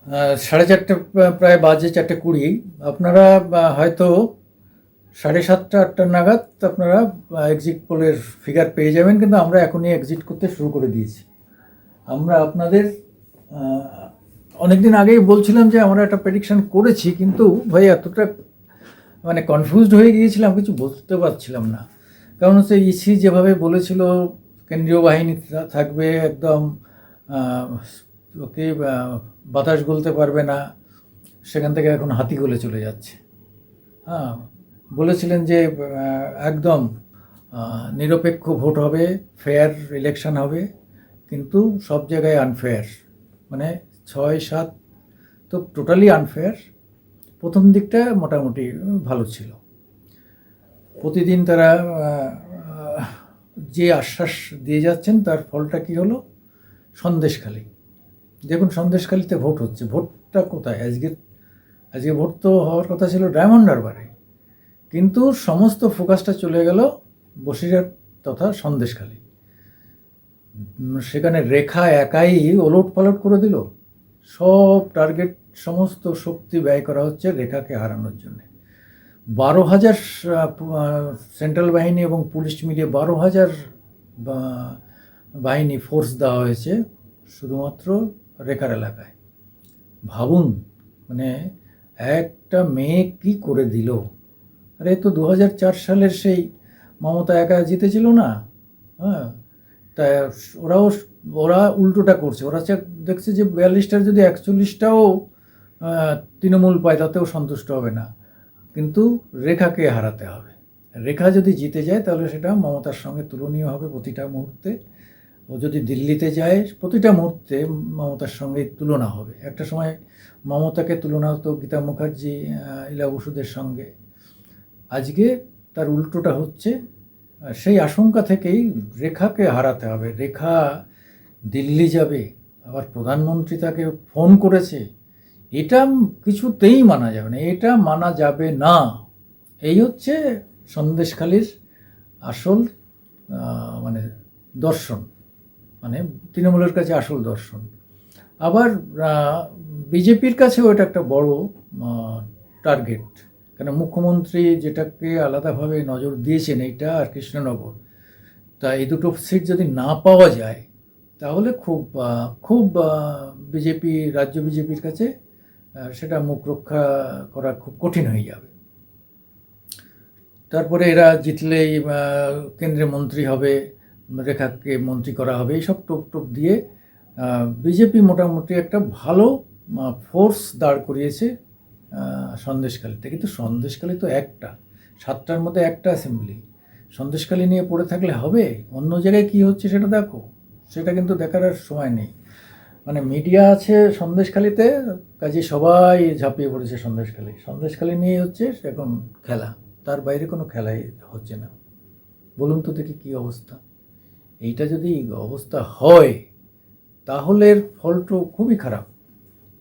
4:30 প্রায় বাজে, 4:20। আপনারা হয়তো 7:30 8টা নাগাদ আপনারা এক্সিট পোলের ফিগার পেয়ে যাবেন, কিন্তু আমরা এখনই এক্সিট করতে শুরু করে দিয়েছি। আমরা আপনাদের অনেকদিন আগেই বলছিলাম যে আমরা একটা প্রেডিকশন করেছি, কিন্তু ভাই এতটা মানে কনফিউজড হয়ে গিয়েছিলাম, কিছু বুঝতে পারছিলাম না। কারণ হচ্ছে ইসি যেভাবে বলেছিল কেন্দ্রীয় বাহিনী থাকবে একদম, ওকে বাতাস গলতে পারবে না, সেখান থেকে এখন হাতি গলে চলে যাচ্ছে। হ্যাঁ, বলেছিলেন যে একদম নিরপেক্ষ ভোট হবে, ফেয়ার ইলেকশন হবে, কিন্তু সব জায়গায় আনফেয়ার, মানে 6 7 তো টোটালি আনফেয়ার। প্রথম দিকটা মোটামুটি ভালো ছিল। প্রতিদিন তারা যে আশ্বাস দিয়ে যাচ্ছেন তার ফলটা কি হলো? সন্দেশখালি। দেখুন সন্দেশখালিতে ভোট হচ্ছে, ভোটটা কোথায়? আজকে ভোট তো হওয়ার কথা ছিল ডায়মন্ড হারবারে, কিন্তু সমস্ত ফোকাসটা চলে গেল বসিরহাট তথা সন্দেশখালি। সেখানে রেখা একাই ওলটপালট করে দিল। সব টার্গেট, সমস্ত শক্তি ব্যয় করা হচ্ছে রেখাকে হারানোর জন্য। 12,000 সেন্ট্রাল বাহিনী এবং পুলিশ মিলিয়ে 12,000 বাহিনী ফোর্স দেওয়া হয়েছে শুধুমাত্র রেখার এলাকায়। ভাবুন, মানে একটা মেয়ে কি করে দিল। আরে তো 2004 সালের সেই মমতা একা জিতেছিল না? হ্যাঁ, তা ওরা উল্টোটা করছে। ওরা দেখছে যে 42টার যদি 41টাও তৃণমূল পায় তাতেও সন্তুষ্ট হবে না, কিন্তু রেখাকে হারাতে হবে। রেখা যদি জিতে যায় তাহলে সেটা মমতার সঙ্গে তুলনীয় হবে প্রতিটা মুহূর্তে। ও যদি দিল্লিতে যায় প্রতিটা মুহূর্তে মমতার সঙ্গে তুলনা হবে। একটা সময় মমতাকে তুলনা হতো গীতা মুখার্জি, ইলা বসুদের সঙ্গে। আজকে তার উল্টোটা হচ্ছে। সেই আশঙ্কা থেকেই রেখাকে হারাতে হবে। রেখা দিল্লি যাবে, আবার প্রধানমন্ত্রী তাকে ফোন করেছে, এটা কিছুতেই মানা যাবে না, এটা মানা যাবে না। এই হচ্ছে সন্দেশখালির আসল মানে দর্শন, মানে তৃণমূলের কাছে আসল দর্শন। আবার বিজেপির কাছেও এটা একটা বড় টার্গেট, কেন মুখ্যমন্ত্রী যেটাকে আলাদাভাবে নজর দিয়েছেন, এইটা আর কৃষ্ণনগর। তা এই দুটো সিট যদি না পাওয়া যায় তাহলে খুব খুব বিজেপি, রাজ্য বিজেপির কাছে সেটা মুখ রক্ষা করা খুব কঠিন হয়ে যাবে। তারপরে এরা জিতলেই কেন্দ্রে মন্ত্রী হবে, রেখাকে মন্ত্রী করা হবে, এইসব টোপ টোপ দিয়ে বিজেপি মোটামুটি একটা ভালো ফোর্স দাঁড় করিয়েছে সন্দেশখালিতে। কিন্তু সন্দেশখালি তো একটা, 7টার মধ্যে একটা অ্যাসেম্বলি। সন্দেশখালি নিয়ে পড়ে থাকলে হবে? অন্য জায়গায় কী হচ্ছে সেটা দেখো, সেটা কিন্তু দেখার আর সময় নেই। মানে মিডিয়া আছে সন্দেশখালিতে, কাজে সবাই ঝাঁপিয়ে পড়েছে সন্দেশখালি। সন্দেশখালি নিয়ে হচ্ছে এখন খেলা, তার বাইরে কোনো খেলাই হচ্ছে না। বলুন তো দেখি কী অবস্থা। এইটা যদি অবস্থা হয় তাহলে এর ফলটা খুবই খারাপ।